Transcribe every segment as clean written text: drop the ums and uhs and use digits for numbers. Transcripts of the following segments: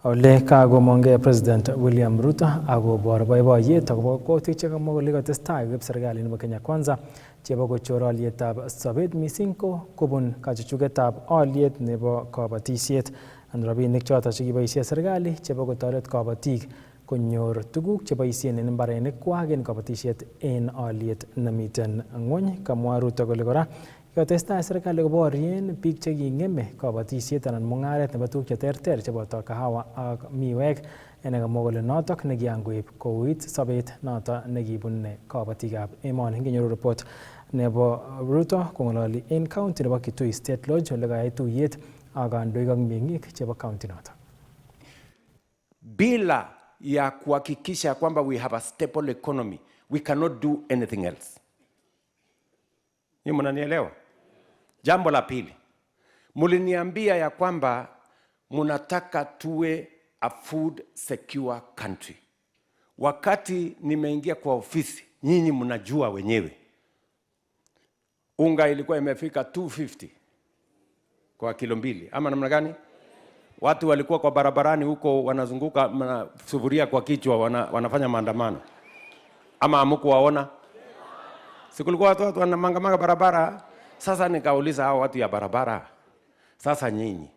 Ole kagomonge President William Ruto agobor boiboiyet agobo kwautik chekamwa kole kotestai serikali nebo Kenya Kwanza chebo kochor olyetab sobet mising ko kobun kachuchugetab olyet nebo kabatisiet and rabinik choton chekiboisie serikali chebo kotoret kabatik konyor tuguk cheboisien en mbarenikwak en kabatisiet en olyet nemiten ng'wony. Kamwa Ruto kole kora kotestai serikali koborien biik cheking'eme kabatisiet anan mung'aret nebo tuguk cheterter cheboto kahawa ak miwek nekamwa kole notok nekiangoib kouit sobet noto nekibune kabatikab emoni. Ngenyoru report nebo Ruto kong'ololi en county nebo Kitui State Lodge ole kayai tuyet ak kandoik ak meng'ik chebo county noto. Bila ya kuhakikisha kwamba we have a stable economy, we cannot do anything else. Ni mnanielewa? Jambo la pili, muliniambia ya kwamba munataka tuwe a food secure country. Wakati nimeingia kwa ofisi, nyinyi mnajua wenyewe, unga ilikuwa imefika 250 kwa kilo mbili, ama namna gani? Watu walikuwa kwa barabarani huko wanazunguka na sufuria kwa kichwa wanafanya maandamano. Ama hamkuwaona? Sikulikuwa watu wanamangamanga barabara. Sasa nikauliza hao watu ya barabara, sasa nyinyi,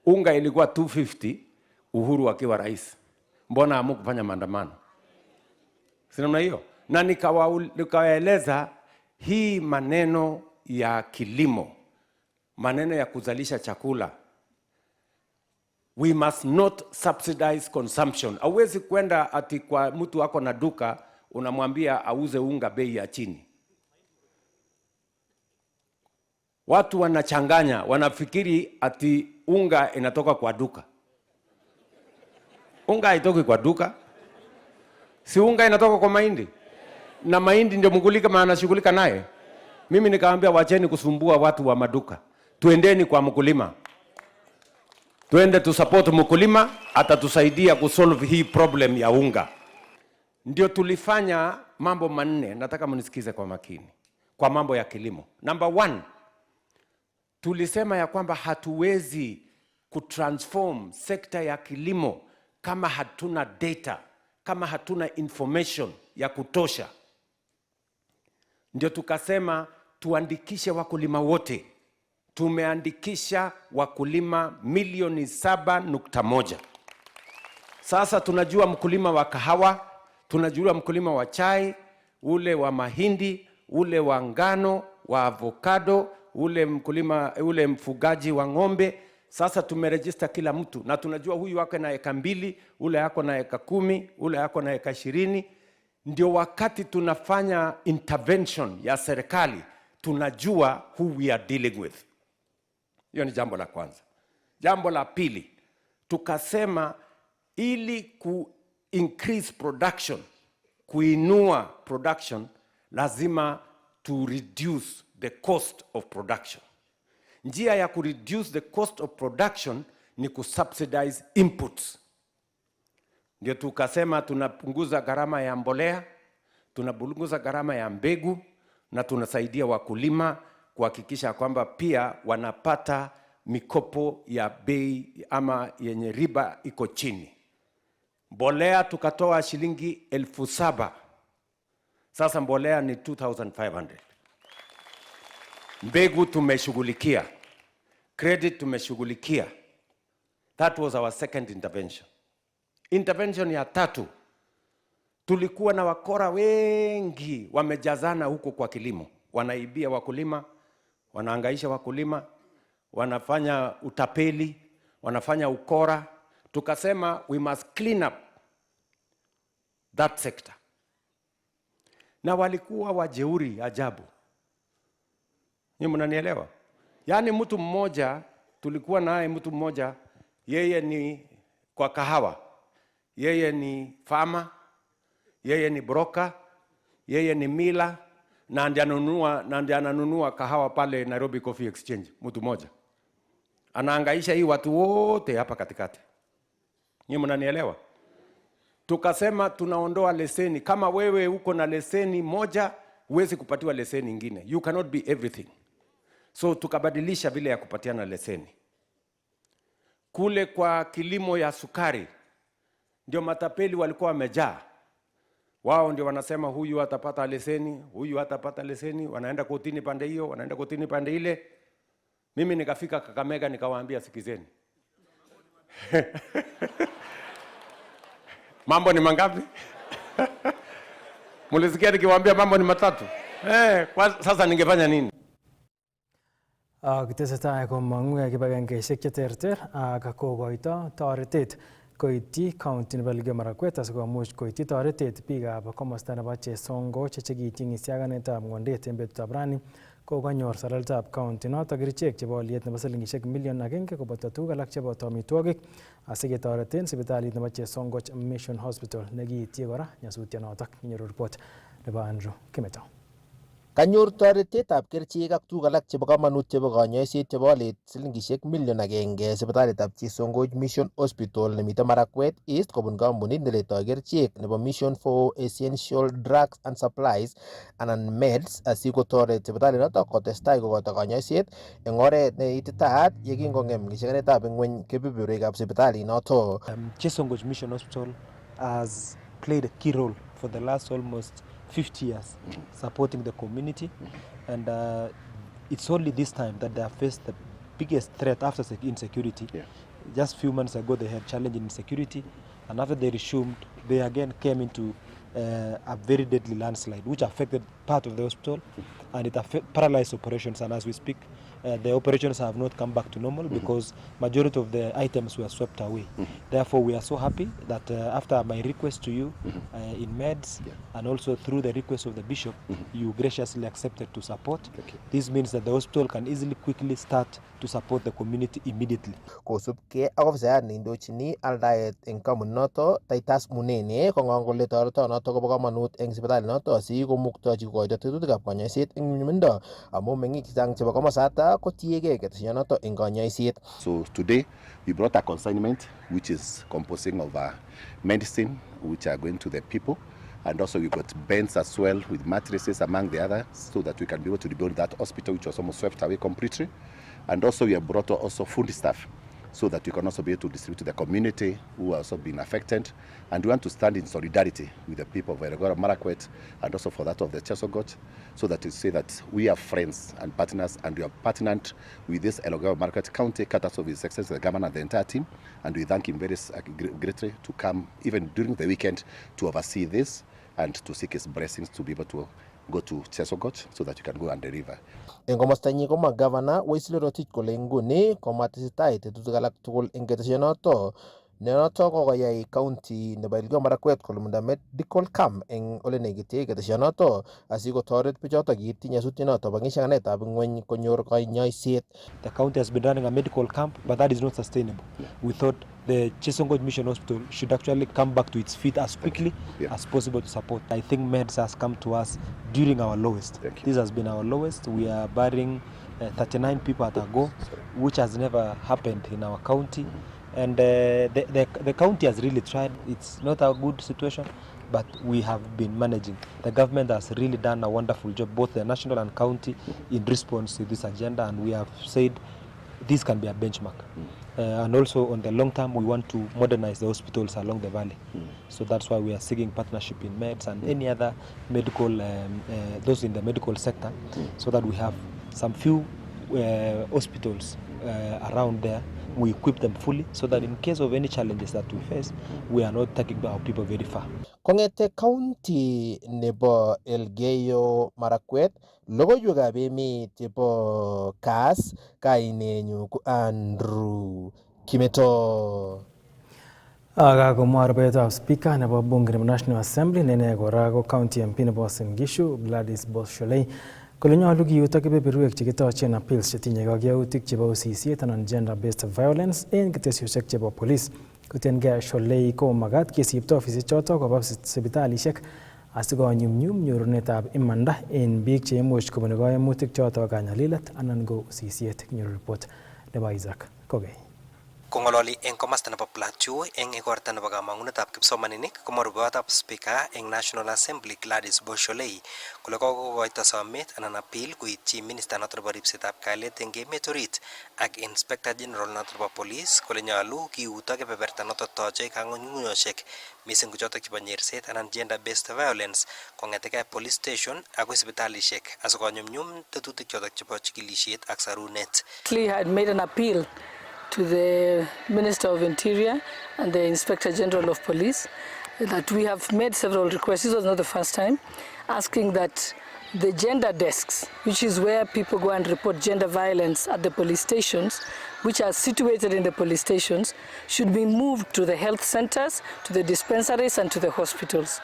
unga ilikuwa 250 Uhuru akiwa rais, mbona hamkufanya maandamano? Si namna hiyo? Na nikawaeleza hii maneno ya kilimo, maneno ya kuzalisha chakula, we must not subsidize consumption. Hauwezi kwenda ati kwa mtu wako na duka unamwambia auze unga bei ya chini. Watu wanachanganya, wanafikiri ati unga inatoka kwa duka. Unga haitoki kwa duka. Si unga inatoka kwa mahindi. Na mahindi ndio mkulima anashughulika naye. Mimi nikaambia wacheni kusumbua watu wa maduka. Tuendeni kwa mkulima. Tuende tu support mkulima, atatusaidia kusolve hii problem ya unga. Ndio tulifanya mambo manne, nataka mnisikize kwa makini. Kwa mambo ya kilimo. Number 1, tulisema ya kwamba hatuwezi kutransform sekta ya kilimo kama hatuna data, kama hatuna information ya kutosha. Ndio tukasema tuandikishe wakulima wote. Tumeandikisha wakulima milioni 7.1. Sasa tunajua mkulima wa kahawa, tunajua mkulima wa chai, ule wa mahindi, ule wa ngano, wa avocado, ule mfugaji wa ng'ombe. Sasa tumeregister kila mtu na tunajua huyu wako na eka 2, ule yako na eka 10, ule yako na eka 20. Ndio wakati tunafanya intervention ya serikali, tunajua who we are dealing with. Hiyo ni jambo la kwanza. Jambo la pili, tukasema ili increase production, kuinua production, lazima to reduce the cost of production. Njia ya reduce the cost of production ni kusubsidize inputs. Ndio tukasema tunapunguza gharama ya mbolea, tunapunguza gharama ya mbegu, na tunasaidia wakulima kuhakikisha kwamba pia wanapata mikopo ya bei ama yenye riba iko chini. Mbolea tukatoa shilingi 7,000. Sasa mbolea ni 2,500. Mbegu tumeshughulikia. Credit tumeshughulikia. That was our second intervention. Intervention ya 3. Tulikuwa na wakora wengi wamejazana huko kwa kilimo. Wanaibia wakulima, wanaangaisha wakulima, wanafanya utapeli, wanafanya ukora. Tukasema we must clean up that sector. Na walikuwa wajeuri ajabu. Nyinyi mnanielewa? Yaani mtu mmoja, tulikuwa naye mtu mmoja, yeye ni kwa kahawa, yeye ni farmer, yeye ni broker, yeye ni miller, na ndiye ananunua kahawa pale Nairobi Coffee Exchange. Mtu mmoja anaangaisha hii watu wote hapa katikati. Nyinyi mnanielewa? Tukasema tunaondoa leseni. Kama wewe uko na leseni moja, huwezi kupatiwa leseni nyingine. You cannot be everything. So tukabadilisha vile ya kupatiana leseni. kule kwa kilimo ya sukari ndio matapeli walikuwa wamejaa. Wao ndio wanasema huyu atapata leseni, huyu atapata leseni, wanaenda kotini pande hiyo, wanaenda kotini pande ile. Mimi nikafika Kakamega nikawaambia sikizeni. Mambo ni mangapi? Mulisikia nikiwaambia mambo ni matatu. Sasa ningefanya nini? Kitesetai komong'u kibagengeisiek cheterter ak kokoito toretet koityi county nebo Elgeyo Marakwet asikomuch koityi toretet biikab komosta nebo Chesongo chekityin isiaganetab ng'ondet en betutab rani kokanyor serkalitab county noton kerichek chebo olyet nebo silingisiek million 1 koboto tuguk alak cheboto amitwogik asiketoreten sipitalit nebo Chesongo Mission Hospital nekiityi kora nyasutyonoton. Kinyoru report nebo Andrew Kimeto. Kanyor toretetab kerichek ak tuguk alak chebo kamanut chebo kanyoiset chebo olyet silingisiek million 1 sipitalitab Chesongo Mission Hospital nemiten Marakwet East kobun kampunit neletoi kerichek nebo Mission for Essential Drugs and Supplies anan meds asikotoret sipitalinoto kotestai kokoito kanyoiset eng oret neititaat yekingong'em kisiganetab ng'weny kebeberwekab sipitalinoto. Chesongo Mission Hospital has played a key role for the last almost 50 years supporting the community, and it's only this time that they have faced the biggest threat after insecurity. Just a few months ago they had challenge in insecurity, and after they resumed they again came into a very deadly landslide which affected part of the hospital and it paralyzed operations, and as we speak the operations have not come back to normal because majority of the items were swept away. Therefore, we are so happy that after my request to you in meds and also through the request of the bishop, you graciously accepted to support. This means that the hospital can easily, quickly start to support the community immediately. Kosubkei ak ofisayat neindochini aldaet eng kampuninoto Titus Munene kong'ong kole toretonoto kobo kamanut eng sipitalinoto asikomuktochi kokoito tetutikab kanyoiset eng nyumnyumindo amu meng'ik chechang chebo komosata kotiegei ketesyonoto eng kanyoiset. So today we brought a consignment which is composing of medicine which are going to the people, and also we got beds as well with mattresses among the others, so that we can be able to rebuild that hospital which was almost swept away completely. And also we have brought also food stuff so that we can also be able to distribute to the community who have also been affected. And we want to stand in solidarity with the people of Elgeyo Marakwet and also for that of the Chesongo, so that we say that we are friends and partners, and we are partnered with this Elgeyo Marakwet County, courtesy of His Excellency the Governor and the entire team. And we thank him very greatly to come even during the weekend to oversee this and to seek his blessings to be able to go to Chesongo so that you can go and deliver. Eng komostanyi komwa Governor Wesley Rotich kole nguni komatesetai tetutik alak tugul eng ketesyonoto nenoto kokoyai county nebo Elgeyo Marakwet kolumda medical camp eng ole negite ketesyonoto asikotoret bichoto kiityi nyasutyonoto bo ng'isiganetab ng'weny konyor kanyoiset. The county has been running a medical camp, but that is not sustainable. We thought the Chesongo Mission Hospital should actually come back to its feet as quickly as possible to support. I think meds has come to us during our lowest. This has been our lowest. We are burying 39 people at a go, which has never happened in our county. And the county has really tried. It's not a good situation, but we have been managing. The government has really done a wonderful job, both the national and county, in response to this agenda, and we have said this can be a benchmark. And also on the long term, we want to modernize the hospitals along the valley. So that's why we are seeking partnership in meds and any other medical, those in the medical sector, so that we have some few hospitals around there. We equip them fully so that in case of any challenges that we face, we are not taking our people very far. Kong'ete county nebo Elgeyo Marakwet, logoiwekab emet chebo Kass, kainenyu ko Andrew Kimeto. Kakomwa rubetab speaker nebo bunge nebo National Assembly nene kora ko county MP nebo Uasin Gishu Gladys Bosholei kole nyolu kiyuto kebeberwek chekitochen appeals chetinye kakyautik chebo usisiet anan gender based violence en ketesyosiek chebo police. Kotienkei Sholei ko magat kesipto ofisit choto koba sipitalisiek asikonyumnyum nyorunetab imanda en biik cheimuch kobune kaimutik choto kanyalilet anan ko usisiet. Kinyoru report nebo Isaac Kogei. Kongololi eng komasta nebo Plateau eng igorta nebo kamangunetab kipsomaninik komorubot Speaker eng National Assembly Gladys Bosholei kole kokokoito somet anan appeal koityi minister noto nebo ripsetab kalyet eng emet orit ak Inspector General noto nebo Police kole nyolu kiuto kebeberta noto toche kang'unyng'unyoshek mising ko chotok chebo nyerset anan gender based violence kong'etegei police station akoi sipitalishek asikonyumnyum tetutik chotok chebo chikilisiet ak sarunet. Had made an appeal to the Minister of Interior and the Inspector General of Police that we have made several requests. This was not the first time, asking that the gender desks, which is where people go and report gender violence at the police stations, which are situated in the police stations, should be moved to the health centers, to the dispensaries, and to the hospitals.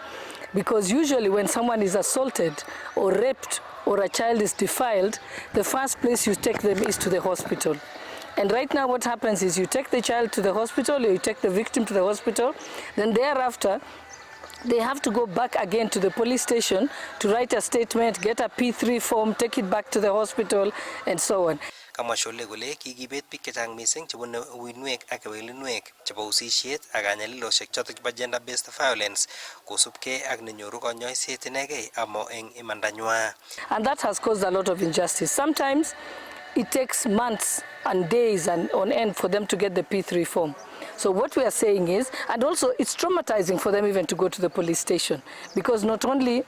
Because usually when someone is assaulted or raped or a child is defiled, the first place you take them is to the hospital. And right now what happens is you take the child to the hospital, or you take the victim to the hospital, then thereafter they have to go back again to the police station to write a statement, get a P3 form, take it back to the hospital, and so on. Kamwa Shole kole kikibet biik chechang mising chebune uinwek ak kewelinwek chebo usisiet ak kanyaliloshek chotok chebo gender based violence kosubkei ak nenyoru konyoiset inegei amo eng imandanywa. And that has caused a lot of injustice. Sometimes it takes months and days and on end for them to get the P3 form. So what we are saying is, and also it's traumatizing for them even to go to the police station, because not only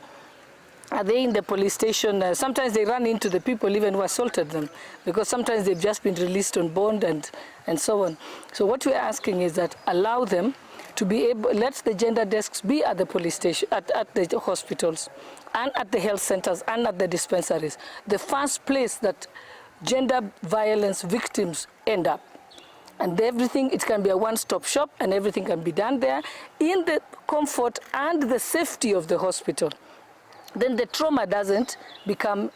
are they in the police station, sometimes they run into the people even who assaulted them, because sometimes they've just been released on bond and so on. So what we're asking is that allow them to be able, let the gender desks be at the police station, at the hospitals, and at the health centers, and at the dispensaries. The first place that gender violence victims end up. And everything, it can be a one-stop shop, and everything can be done there in the comfort and the safety of the hospital. Then the trauma doesn't become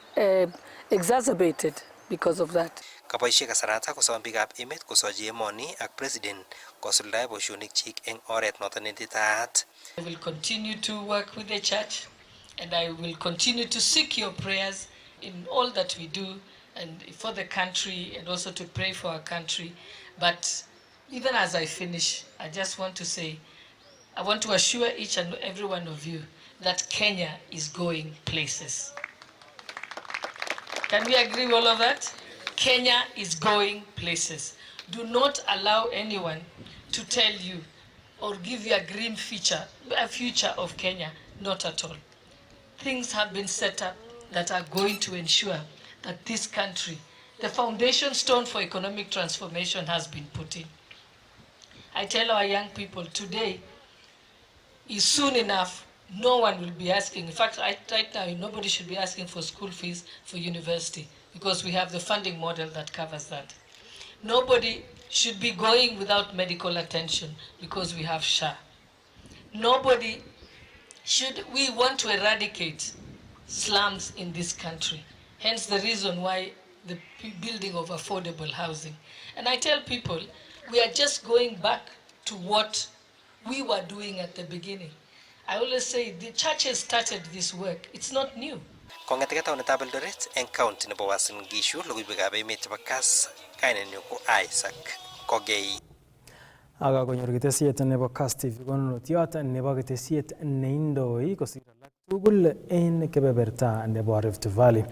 exacerbated because of that. Kaboishe kasarata kosom biikab emet kosochi emoni ak president kosuldae boisionik chik eng oret noto netitaat. I will continue to work with the church, and I will continue to seek your prayers in all that we do, and for the country, and also to pray for our country. But even as I finish, I just want to say, I want to assure each and every one of you that Kenya is going places. Can we agree with all of that? Kenya is going places. Do not allow anyone to tell you or give you a grim future of Kenya. Not at all. Things have been set up that are going to ensure that this country, the foundation stone for economic transformation, has been put in. I tell our young people today is soon enough. No one will be asking. In fact, right now, nobody should be asking for school fees for university, because we have the funding model that covers that. Nobody should be going without medical attention, because we have SHA. Nobody should. We want to eradicate slums in this country. Hence the reason why the building of affordable housing. And I tell people, we are just going back to what we were doing at the beginning. I always say the church has started this work. It's not new. Kong'eteke taunetab Eldoret eng county nebo Uasin Gishu, logoiwekab emet chebo Kass, kainenyu ko Isaac Kogei. Aga konyor ketesiet nebo Kass TV konunotiot nebo ketesiet neindoi kosir alak tugul en kebeberta nebo Rift Valley.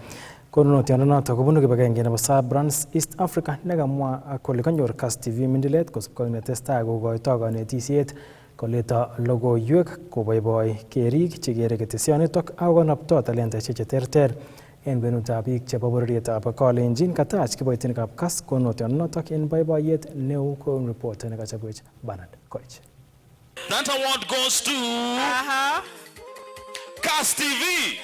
Konunotionoto kobunu kibagenge nebo Brands East Africa nekamwa kole kanyor Kass TV mindilet kosubkei netestai kokoito kanetisiet koleta logoiwek koboiboi kerik chekere ketesionitok ak konopto talentaisiek cheterter en benutab biik chebo bororietab Kalenjin katach kiboitinikab Kass konunotionotok en boiboiyet neo ko report nekachobwech Bernard Koech. That award goes to Kass TV.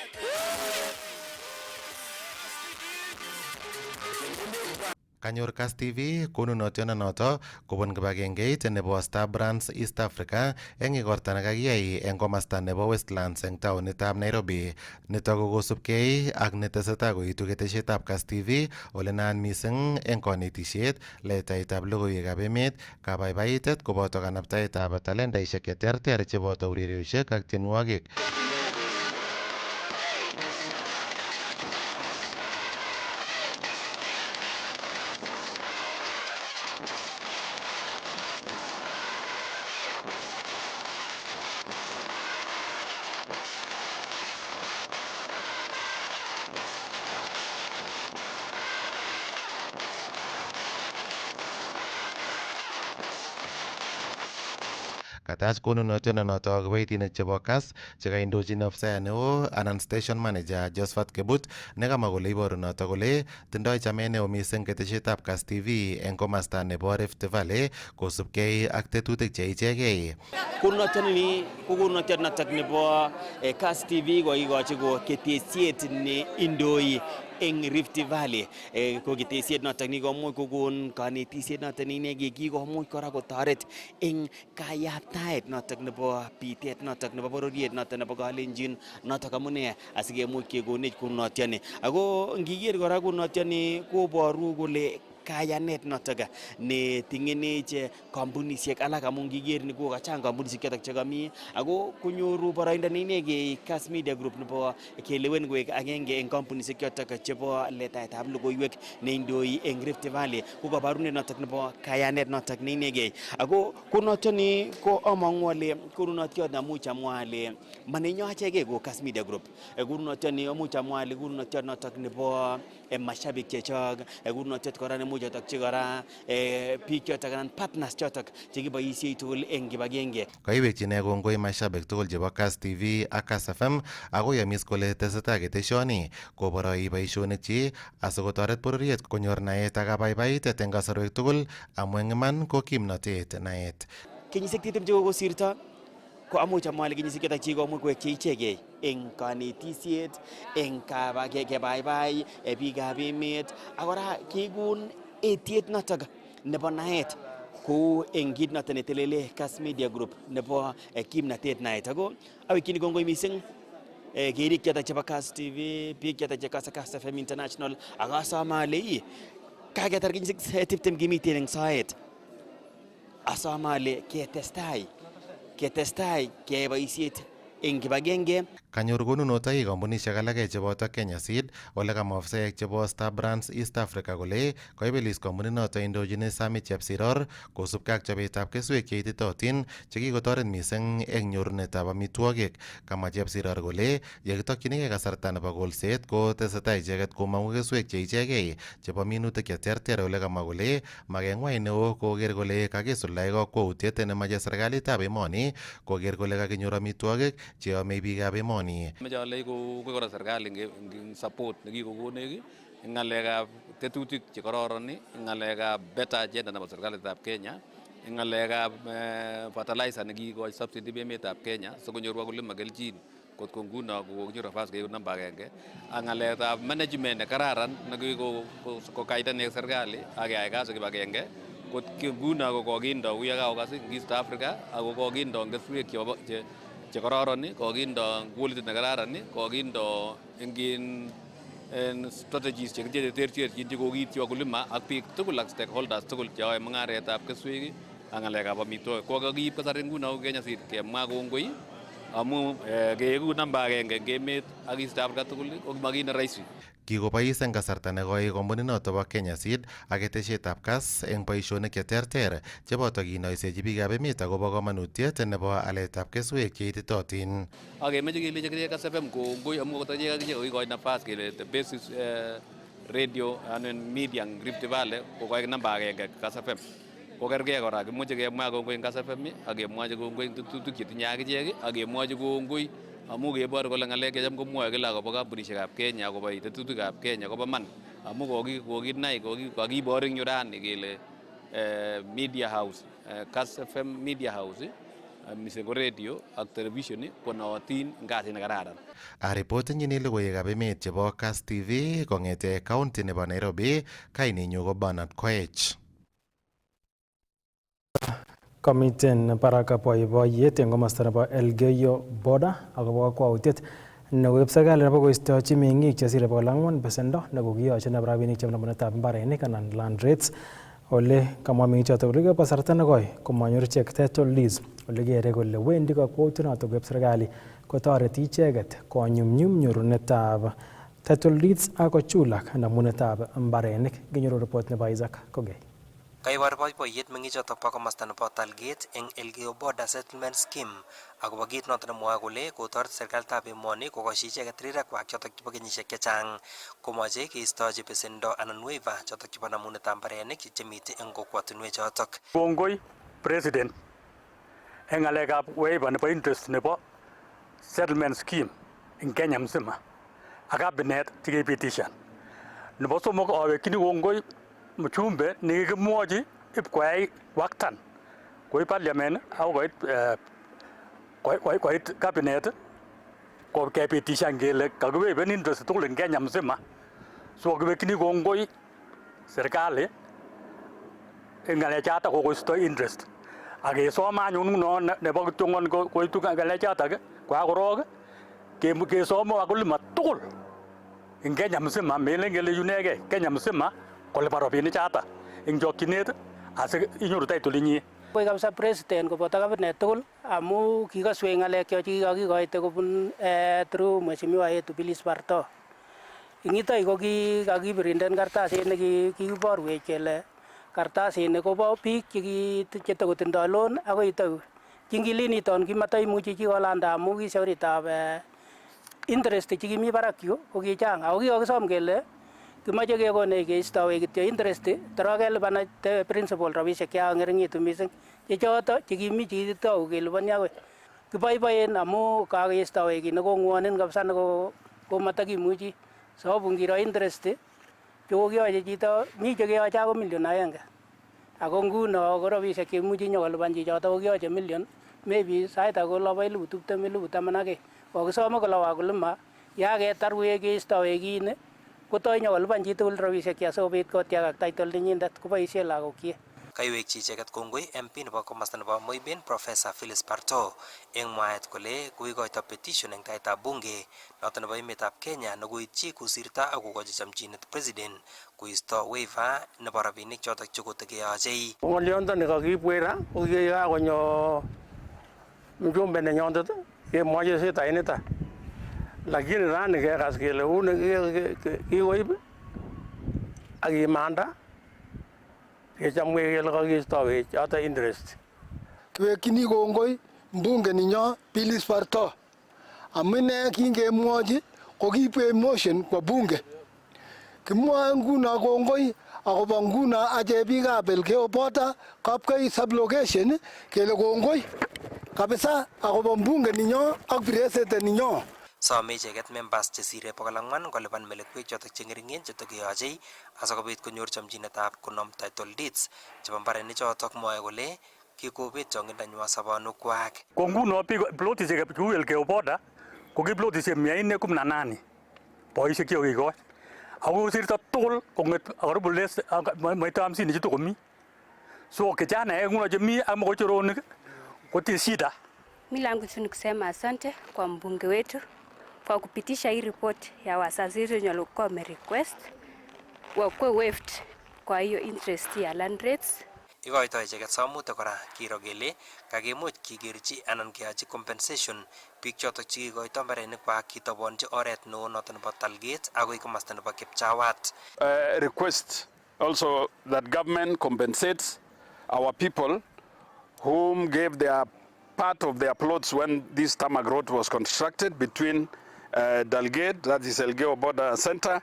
Kanyor Kass TV konunotionoto kobun kibagengeit nebo Brands East Africa eng igorta nekakiyai eng komasta nebo Westlands eng taonitab Nairobi. Nitok ko kosubkei ak netesetai koitu ketesietab Kass TV ole naat mising eng konetisiet, letaitab logoiwekab emet, kabaibaitet koboto kanabtaetab talentaisiek cheterter cheboto ureriosiek ak tienwogik. kakatach konunotiononoto kiboitinik chebo Kass chekaindochin ofisayat neo anan station manager Josephat Kebut nekamwa kole iboru noto kole tindoi chamet neo mising ketesietab Kass TV eng komasta nebo Rift Valley kosubkei ak tetutik che ichegei. Konunotioni ko konunotiot notok nebo Kass TV kokikochi ko ketesiet ne indoi eng Rift Valley. Ko ketesiet notok ni komuch kokon kanetisiet notok inegei kikomuch kora kotoret eng kayaptaet notok nebo bitet notok nebo bororiet notok nebo Kalenjin notok amune asikemuch kekonech konunotioni. Ako ngiker kora konunotioni koboru kole kayanet notok ne tingenech kampunisiek alak amun ngiker ni ko kachang kampunisiek chotok chekami ako konyoru boroindo inegei Kass Media Group nebo kelewen koek agenge eng kampunisiek chotok chebo letaetab logoiwek neindoi eng Rift Valley ko kabarunet notok nebo kayanet notok ne inegei. Ako konunotioni ko amang'u ale konunotiot amuch amwa ale manenyo achegei ko Kass Media Group. Konunotioni amuch amwa ale konunotiot notok nebo mashabik chechok, konunotiot kora nemuch atokchi kora biik chotok anan partners chotok chekiboisie tugul eng kibagenge. Kaiwekchine kongoi mashabik tugul chebo Kass TV ak Kass FM ako yamis kole tesetai ketesioni koboroi boisionikchi asikotoret bororiet konyor naet ak kabaibaitet eng kasarwek tugul amu eng iman ko kimnotet naet. Kenyisiek 20 chekokosirto ko amuch amwa ale kenyisiek chotok chikomuch koek cheichegei eng kanetisiet, eng kebaibai biikab emet ak kora kikun etiet notok nebo naet kou eng kit notok netelele Kass Media Group nebo kimnatet naet. Ako awekchini kongoi mising kerik chotok chebo Kass TV, biik chotok chekase Kass FM International ak asome ale kaketar kenyisiek 20 kimiten eng soet. Asome ale ketestai keyai boisiet eng kibagenge. Kanyor konunotoik kampunisiek alake cheboto Kenya Seed ole kamwa ofisaek chebo Star Brands East Africa kole koibelis kampunit noto indochin Sami Chepsiror kosubkei ak chobetab keswek cheititootin chekikotoret mising eng nyorunetab amitwogik. Kamwa Chepsiror kole yekitokyinigei kasarta nebo kolset ko tesetai icheket komong'u keswek che ichegei chebo minutik cheterter ole kamwa kole makeng'wai neo koker kole kakisuldae kakwautiet nemache serikalitab emoni koker kole kakinyor amitwogik cheyomei biikab emoni. Meche ale ko kora serikali eng support nekikokonech eng ng'alekab tetutik chekororon, eng ng'alekab better agenda nebo serikalitab Kenya, eng ng'alekab fertilizer nekikochi subsidy emetab Kenya sikonyor wakulima kelchin kotko nguno kokonyor nafas koek namba 1 ak ng'alekab management nekararan nekikokaitanek serikali ak keyai kazi kibagenge kot nguno kokindo uyo kakokas eng East Africa ako kokindo keswek chekororon, kokindo quality nekararan, kokindo eng strategies cheterterchin chekokiityi wakulima ak biik tugul ak stakeholders tugul cheyoe mung'aretab keswek ak ng'alekab amitwogik. Kokakiib kasari nguno Kenya Seed kemwa kongoi amu keeku namba 1 eng emet ak East Africa tugul ko makit ne rahisi. Kikobois eng kasarta nekoi kampunit noto bo Kenya Seed ak ketesietab Kass eng boisionik cheterter cheboto kinoisechi biikab emet akobo kamanutiet nebo aletab keswek cheititootin. Ak kemeche kelechi akichek Kass FM kongoi amu akot akichek kokikochi nafas kele the best radio and media eng Rift Valley kokoek namba 1 Kass FM. Kokergei kora kimuche kemwa kongoi eng Kass FM ak kemwochi kongoi eng tetutik chetinye akichek ak kemwochi kongoi amu kebor kole ng'alek checham komwoe kila akobo kampunisiekab Kenya akobo tetutikab Kenya kobo man amu kokinai kokibor eng yurani kele media house Kass FM media house mising ko radio ak television konootin eng kasit nekararan. Aripotinjini logoiwekab emet chebo Kass TV kong'ete county nebo Nairobi, kainenyu ko Bernard Koech. Komiten barak boiboiyet eng komosta nebo Elgeyo Border akobo kakwautiet nekoib serikali nebo koistochi meng'ik chesire 400 besendo nekokiyochin nebo rabinik chebo namunetab mbarenik anan land rates ole kamwa meng'ichoto kole kasarta nekoi komanyor ichek title deeds ole kere kole wendi kakwautionoto koib serikali kotoreti icheket konyumnyum nyorunetab title deeds ak kochulak namunetab mbarenik. Kinyoru report nebo Isaac Kogei. Kaibor boiboiyet meng'ichotok bo komosta nebo Talgate eng Elgeyo Border Settlement Scheme akobo kit noto nemwoe kole kotoret serikalitab emoni kokoshi icheket rirekwak chotok chebo kenyisiek chechang komoche keistochi besendo anan waiver chotok chebo namunetab mbarenik chemite eng kokwotinwek chotok. Kongoi President en ngalekab waiver nebo interest nebo settlement scheme in Kenya mzima ak cabinet chekepitishan. Nebo somok awekchini kongoi mjumbe nekikimwochi ipkoyai waktan koi parliament au koit cabinet ko kepitishan kele kakiwaiven interest tugul in Kenya mzima. So kiwekchini kongoi serikali en ngalechatak kokoisto interest. Ak kesom anyun nguno nebo kityongon koitu ngalechatak kwakorok kesom wakulima tugul en Kenya mzima melen kele yunegei Kenya mzima kolipan rabinik chata en chokchinet asi inyoru title inyi. Koi kabisa president koboto cabinet tugul amu kikaswei ng'alekcho chekikakikoite kobun through mheshimiwa yetu Phyllis Barto. Ingitoi ko kakipirinden kartasit nekikiborwech kele kartasini kobo biik chetokotindoi loan akoi itou. Kingiliniton kimatoimuchi chi kolanda amu ki shauritab interest chekimi barak yu ko kichang. Ako kikokisom kele kimache kekonech keistowech kityo interest tara kelipan principal rabisiek chekang'ering'itu mising. Chechoto chekimi chekitou kelipani akoi. Kiboiboen amu kakeistowech kit nekong'wonin kabisa nekomatakimuchi. Sababu ngiro interest chekokiyoche chito mi chekeyoche ako million 1. Ako nguno ko rabisiek cheimuchi nyokolipan chichoto kokiyoche million maybe sait age kolobo 20,000 kokisome kole wakulima yaketar keistowech kini kotoi nyokolipan chitugul rabisiek asikobit kotiakak title nenyindet koboisie lagokyik. Kaiwekchi icheket kongoi MP nebo komasta nebo Moiben Professor Phyllis Barto eng mwaet kole koikoito petition eng taitab bunge noto nebo emetab Kenya nekoityi kosirta ak kokochi chamchinet president koisto waiver nebo rabinik chotok chekotekeyochei. Ng'olyondoni kakibwech ra ko kikakonyo mjumbe nenyondet kemwochi sitainito, lakini rani kekas kele uni kikoib ak kimanda kechamwe kele kakiistowech choto interest. Kiwekchini kongoi mbunge ninyo Phyllis Barto amu ine kingemwochi kokibwech motion kwa bunge. Kimwoe nguno kongoi akobo nguno ache biikab Elgeyo Border Kapkei sublocation kele kongoi kabisa akobo mbunge ninyo ak president ninyo. Some icheket members chesire 400 kolipan melekwek chotok cheng'ering'en chetokeyochei asikobit konyor chamchinetab konom title deeds chebo mbarenik chotok mwoe kole kikobet chong'indanywa sobonwekwak. Ko nguno plotisiek cheu Elgeyo Border ko ki plotisiek 418 boisiek chekikoi. Ako kosirto tugul kong'et karibu less maite 50 chetokomi. So kijana nguno chemi ak mokochoronik kotie shida. Mimi langu tu ni kusema asante kwa mbunge wetu kwa kupitisha hii report ya wasafiri wenye walikuwa wamerequest wakuwe waived kwa hiyo interest ya land rates. Ikoitoi icheket somutik kora kiro kele kakimuch kikerchi anan keyochi compensation biik chotok chekikoito mbarenikwak kitobonchi oret neo noto nebo Talgate akoi komasta nebo Kipchawat. Request also that government compensates our people whom gave their part of their plots when this tarmac road was constructed between Dalgate, that is Elgeyo Border Center,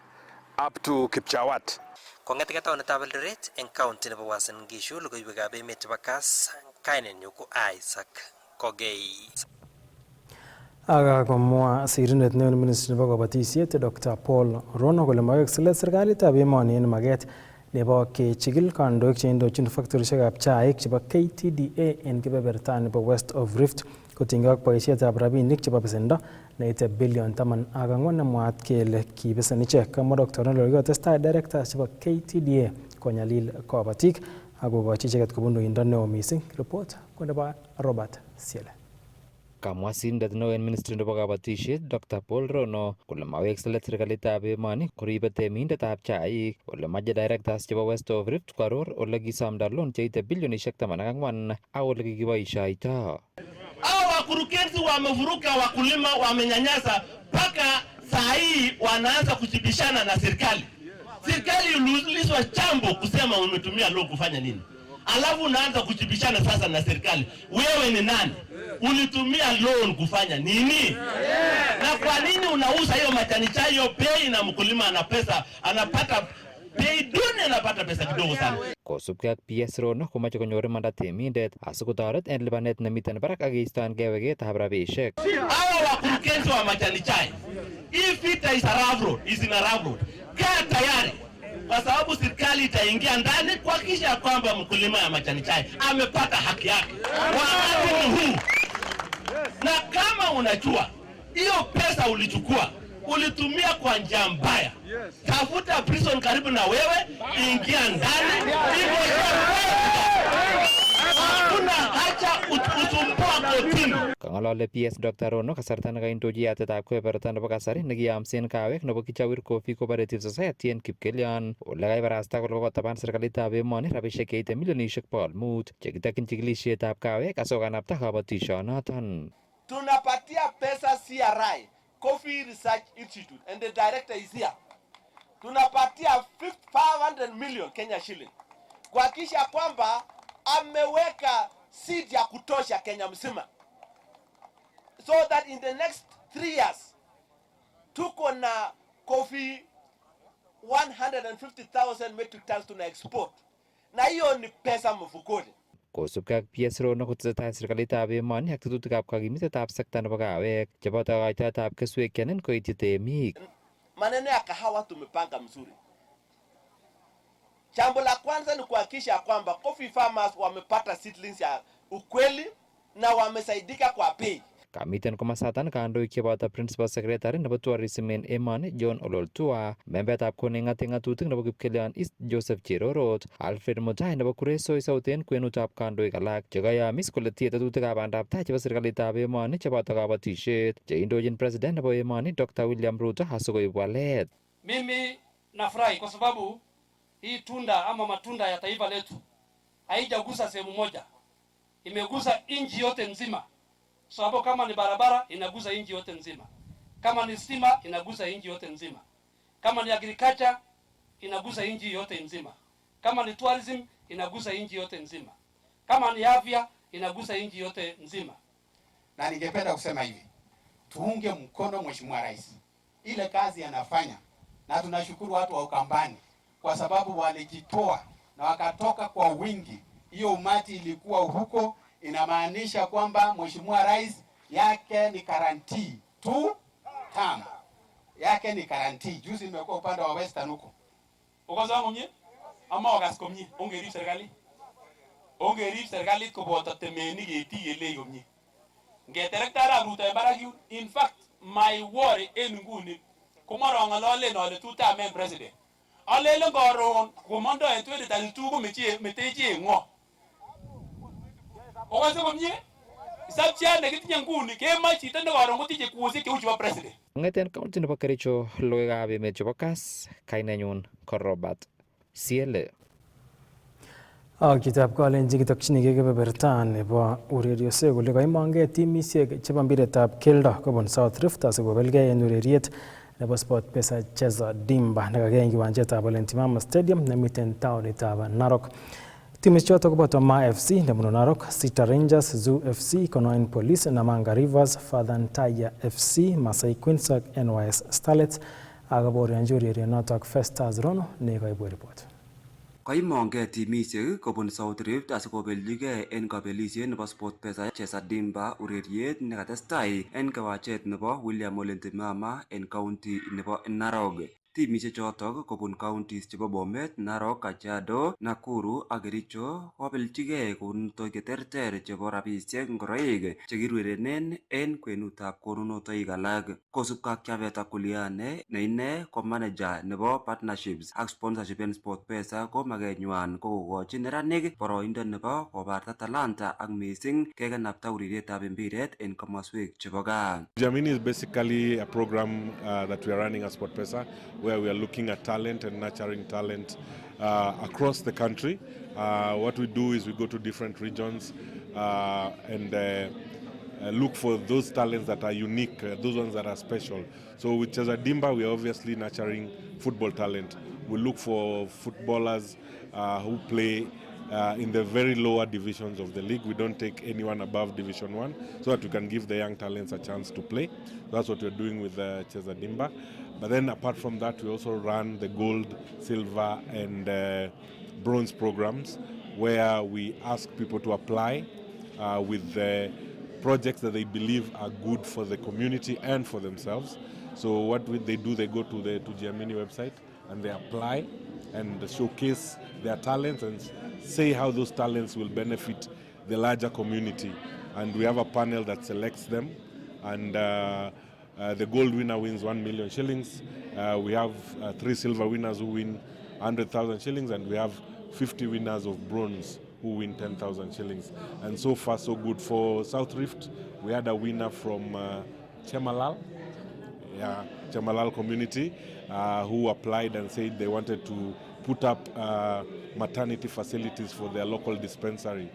up to Kipchawat. Kong'eteke taonitab Eldoret eng county nebo Uasin Gishu logoiwekab emet chebo Kass kainenyu ko Isaac Kogei. Aga komwa sirindet neo nebo Ministry nebo Kabatisiet Dr. Paul Rono kole mawekse serikalitab emoni en maget nebo kechigil kandoik cheindochin factorishekab chaik chebo KTDA en kebeberta nebo West of Rift kotinygei ak boisietab rabinik chebo besendo neite bilion 14 nemwaat kele kibesen ichek. Kamwa Dr. Rono kikotestai directors chebo KTDA konyalil kabatik ak kokochi icheket kobun uindo neo mising. Report ko nebo Robert Siele. Kamwa sirindet neo en Ministry nebo Kabatisiet Dr. Paul Rono kole mawekse let serikalitab emoni koribe temindetab chaik ole mache directors chebo West of Rift kwaror ole kisamda loan cheite bilionishek 14 ak ole kikiboishoito. Hao wakurugenzi wamevuruka wakulima, wamenyanyasa mpaka saa hii wanaanza kuchibishana na serikali. Serikali iliulizwa chambo kusema umetumia loan kufanya nini? Alafu unaanza kuchibishana sasa na serikali. Wewe ni nani? Ulitumia loan kufanya nini? Na kwa nini unauza hiyo majani chai hiyo bei na mkulima ana pesa anapata bei duni anapata pesa kidogo sana. Kosubkei ak PS Rono komache konyor imanda temindet asikotoret en lipanet nemiten barak ak keistoengei weketab rabisiek. Hawa wakurugenzi wa majani chai, hii vita is a rough road, is in a rough road. Kaa tayari, kwa sababu serikali itaingia ndani kuhakikisha kwamba mkulima ya majani chai amepata haki yake wakati huu. Na kama unajua hiyo pesa ulichukua ulitumia kwa njia mbaya, tafuta prison karibu na wewe, ingia ndani, hakuna haja usumbua kotini. Kang'alale PS Dr. Rono kasarta nekaindochi yatetab kebeberta nebo kasari nekiyamsen kawek nebo Kichawir Coffee Cooperative Society en Kipkelion ole kaibarasta kole kokotaban serikalitab emoni rabisiek cheite milionisiek 500 chekitokyin chikilisietab kawek asikokanapta kabatisyonoton. Tunapatia pesa CRI, Coffee Research Institute, and the director is here. Tunapatia 500 million Kenya shilling kuhakikisha kwamba ameweka seed ya kutosha Kenya mzima, so that in the next 3 years tuko na coffee 150,000 metric tons tuna export, na hiyo ni pesa mfukoni. Kosubkei ak PS Rono kotesetai serikalitab emoni ak tetutikab kakimitetab sekta nebo kawek cheboto kaitoetab keswek chenin koityi temik. Maneno ya kahawa tumepanga mzuri. Jambo la kwanza ni kuhakikisha kwamba coffee farmers wamepata seedlings ya ukweli na wamesaidika kwa bei. Kamiten komasatan kandoik cheboto Principal Secretary nebo Tourism en emoni John Ololtua, membetab koning'ate ng'atutik nebo Kipkelion East Joseph Cherorot, Alfred Mutai nebo Kuresoi South en kwenutab kandoik alak chekayamis kole tie tetutikab bandab tai chebo serikalitab emoni cheboto kabatisiet cheindochin President nebo emoni Dr. William Ruto asikoib walet. Mimi nafurahi kwa sababu hii tunda ama matunda ya taifa letu haijagusa sehemu moja, imegusa nchi yote nzima. Sababu kama ni barabara inagusa nchi yote nzima, kama ni stima inagusa nchi yote nzima, kama ni agriculture inagusa nchi yote nzima, kama ni tourism inagusa nchi yote nzima, kama ni afya inagusa nchi yote nzima. Na ningependa kusema hivi, tuunge mkono Mheshimiwa Rais ile kazi anafanya, na tunashukuru watu wa Ukambani kwa sababu walijitoa na wakatoka kwa wingi. Hiyo umati ilikuwa huko, inamaanisha kwamba Mheshimiwa Rais yake ni guarantee tu tama yake ni guarantee. Juzi nimekuwa upande wa Western huko, ukazangu mie ama wakasko mie ongerib serikalit koboto temeni ketiyele komie ngeterektara ruto embarak yun. In fact my worry en nguni komarong'ololen ale two-term president, alelen koron komondo en 2032 kometechi ng'o okase komie sabcha nekitinye nguni kemach chito ne koron kotinye kuosiek cheu chebo president. Ng'eten kaunti nebo Kericho, logoiwekab emet chebo Kass, kainenyun ko Robert Siele. Ak chitab kalenjin kitokchinigei kebeberta nebo ureriosiek kole kaimongei timisiek chebo mpiretab keldo kobun South Rift asikobelgei en ureriet nebo SportPesa Cheza Dimba nekagei en kiwanjetab Olentimama Stadium nemiten taonitab Narok. Timischoto koboto Ma FC nebunu Narok, Sita Rangers, Zoo FC, Konoin Police, Namanga Rivers, Fadhantaya FC, Masai Queens ak NYS Starlets ak koborionji urerionotok Festus Rono nekoibu report. Kaimongei timisiek kobun South Rift asikobeljigei en kabelisiet nebo SportPesa Cheza Dimba ureriet nekatestai en kiwanjet nebo William Olentimama en county nebo Narok. Timisiek chotok kobun counties chebo Bomet, Narok, Kajiado, Nakuru ak Kericho kobeljigei konunotok cheterter chebo rabisiek ngoroik chekiurerenen en kwenutab konunotoik alak. Kosubkei ak Javeta Kuliane ne ine ko manager nebo partnerships ak sponsorship en SportPesa ko makenywan ko kokochi neranik boroindo nebo kobarta talanta ak mising kekenapta urerietab mpiret en komoswek chebo gaa. Jamini is basically a program that we are running at SportPesa, where we are looking at talent and nurturing talent across the country. What we do is we go to different regions and look for those talents that are unique, those ones that are special. So with Cheza Dimba, we are obviously nurturing football talent. We look for footballers who play in the very lower divisions of the league. We don't take anyone above Division 1 so that we can give the young talents a chance to play. That's what we're doing with Cheza Dimba. But then apart from that, we also run the gold, silver, and bronze programs where we ask people to apply with the projects that they believe are good for the community and for themselves. So what they do, they go to the Giamini website and they apply and showcase their talents and say how those talents will benefit the larger community. And we have a panel that selects them, and the gold winner wins 1 million shillings. We have 3 silver winners who win 100,000 shillings, and we have 50 winners of bronze who win 10,000 shillings. And so far, so good. For South Rift, we had a winner from Chemalal, Chemalal community, who applied and said they wanted to put up maternity facilities for their local dispensary.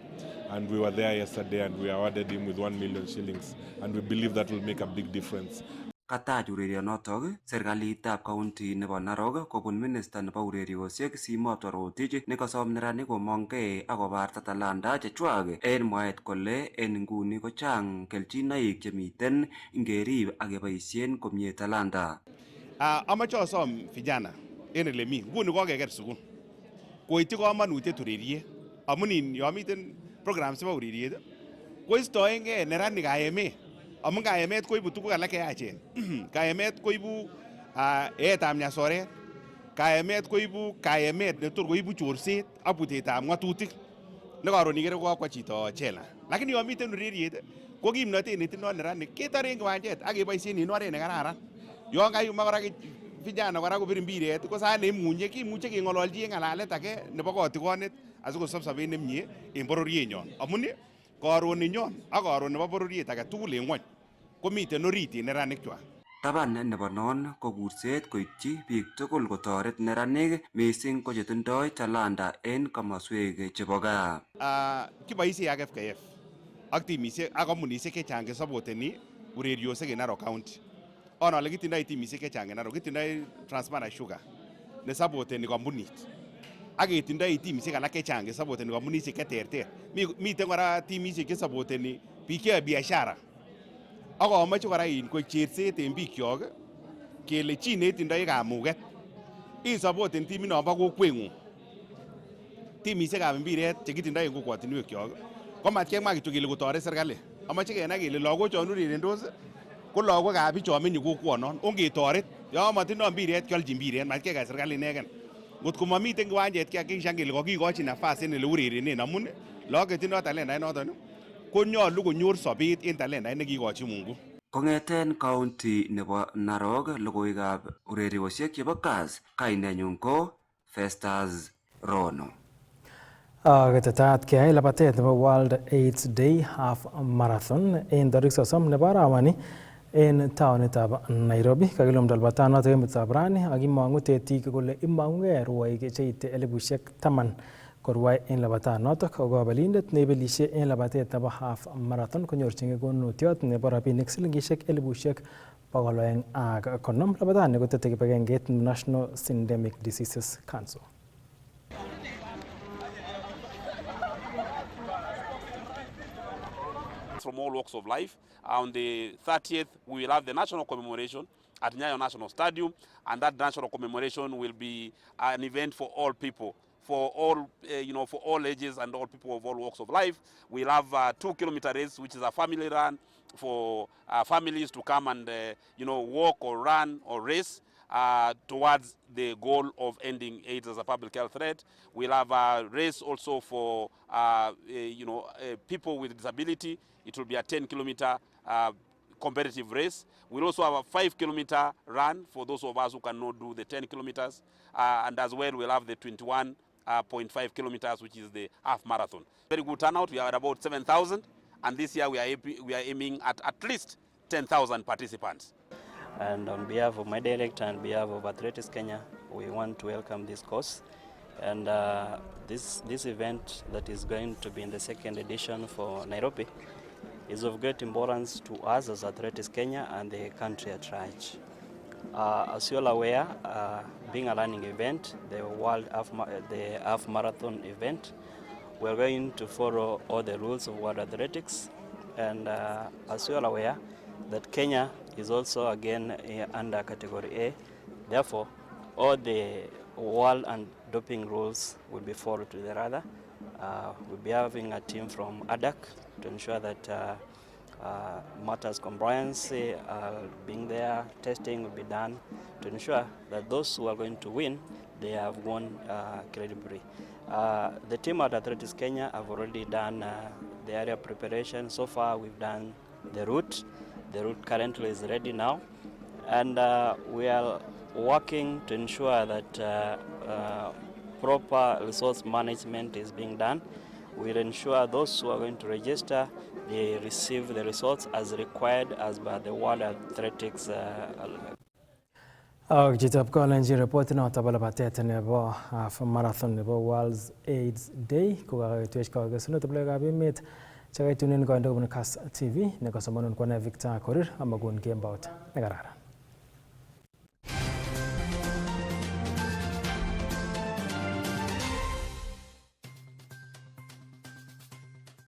And we were there yesterday and we awarded him with 1 million shillings. And we believe that will make a big difference. Katach urerionotok serikalitab county nebo Narok kobun minister nebo ureriosiek Simot Torotich nekasom neranik komongkei akobarta talanta chechwak en mwaet kole en nguni kochang kelchinoik chemiten ingerib ak keboisien komie talanta. Amache asom vijana en ele mi nguni kokeker sukul koityi komonutiet ureriet amun yon miten programs chebo ureriet koistoengei neranik kayemet. Amun kayemet koibu tuguk alak cheyachen. Kayemet koibu eetab nyasoret. Kayemet koibu kayemet netor koibu chorset ak butetab ng'atutik nekaron ikere kokakwo chito jela. Lakini yon miten ureriet ko kimnotet netindoi neranik ketore en kiwanjet ak keboisien en oret nekararan. Yon kayumak kora vijana kora kobir mbiret ko sait neimunye kimuche keng'ololji en ng'alalet age nebo kotikonet asikosob sobet nemie en bororienyon. Amun karon ninyon ak karon nebo bororiet age tugul en ng'wony komiten orit en neranikchwak. Taban nebo non ko kurset koityi biik tugul kotoret neranik missing ko chetindoi talanta en komoswek chebo gaa. Kiboisie ak FKF ak timisiek ak kampunisiek chechang chesapoteni ureriosiek en Narok County. On ale kitindoi timisiek chechang en Narok, kitindoi Transmara Sugar nesapoteni kampunit. Ak ketindoi timisiek alak chechang chesapoteni kampunisiek cheterter. Miten kora timisiek chesapoteni biik cheyoe biashara. Ak amoche kora koik cherset en bikyok kele chi netindoi kamuget isapoten timit nombo kokweng'ung. Timisiekab mbiret chekitindoi en kokwotinwekyok komat kemwa kityo kele kotoret serikali. Amoche kenai kele lagochon urerendos ko lagokab bichon menye kokwonon ongetoret yon matindoi mbiret kiolji mbiret mat kekai serikali inegen. Ngotko mamiten kiwanjet kihakikishan kele kokikochi nafas en ele urerenen amun lagok chetindoi talentait noton konyolu konyor sobet en talentait nekikochi Mungu. Kong'eten county nebo Narok logoiwekab ureriosiek chebo Kass, kainenyun ko Festus Rono. Ketetat keyai labatet nebo World AIDS Day Half Marathon en tarik 30 nebo arawani en taonitab Nairobi. Kakilumda labatanoto emetab rani ak imong'u tetik kole imong'ugei rwoik cheite 10,000 korwai en labatanoto. Kabelindet neibelishe en labatet nebo Half Marathon konyorchingei konunotiot nebo rabinik silingishek 250,000. Labatani kotete kibagengeit National Syndemic Diseases Council. From all walks of life. On the 30th, we will have the national commemoration at Nyayo National Stadium, and that national commemoration will be an event for all people, for all for all ages and all people of all walks of life. We'll have a 2-kilometer race, which is a family run for families to come and walk or run or race towards the goal of ending AIDS as a public health threat. We'll have a race also for people with disability. It will be a 10-kilometer competitive race. We'll also have a 5-kilometer run for those of us who cannot do the 10 kilometers. And as well, we'll have the 21.5 kilometers, which is the half marathon. Very good turnout. We are at about 7,000. And this year, we are aiming at least 10,000 participants. And on behalf of my director and on behalf of Athletics Kenya, we want to welcome this course. And this event that is going to be in the second edition for Nairobi is of great importance to us as Athletics Kenya and the country at large. As you are aware, being a running event, the half marathon event, we are going to follow all the rules of World Athletics. And as you are aware, that Kenya is also again under category A, Therefore, all the world and doping rules will be followed to the rather. We'll be having a team from ADAC to ensure that matters compliance being there, testing will be done to ensure that those who are going to win, they have won credibly. The team at Athletics Kenya have already done the area preparation. So far we've done the route. The route currently is ready now, and we are working to ensure that proper resource management is being done. We'll ensure those who are going to register, they receive the results as required as by the World Athletics. Jitab Kolenji report noto bala batet nebo marathon nebo World AIDS Day kokaketwech kakesunet biikab emet chekaitunen koindo kobun Kass TV nekosomanun kwane Victor Korir amakon kembout nekararan.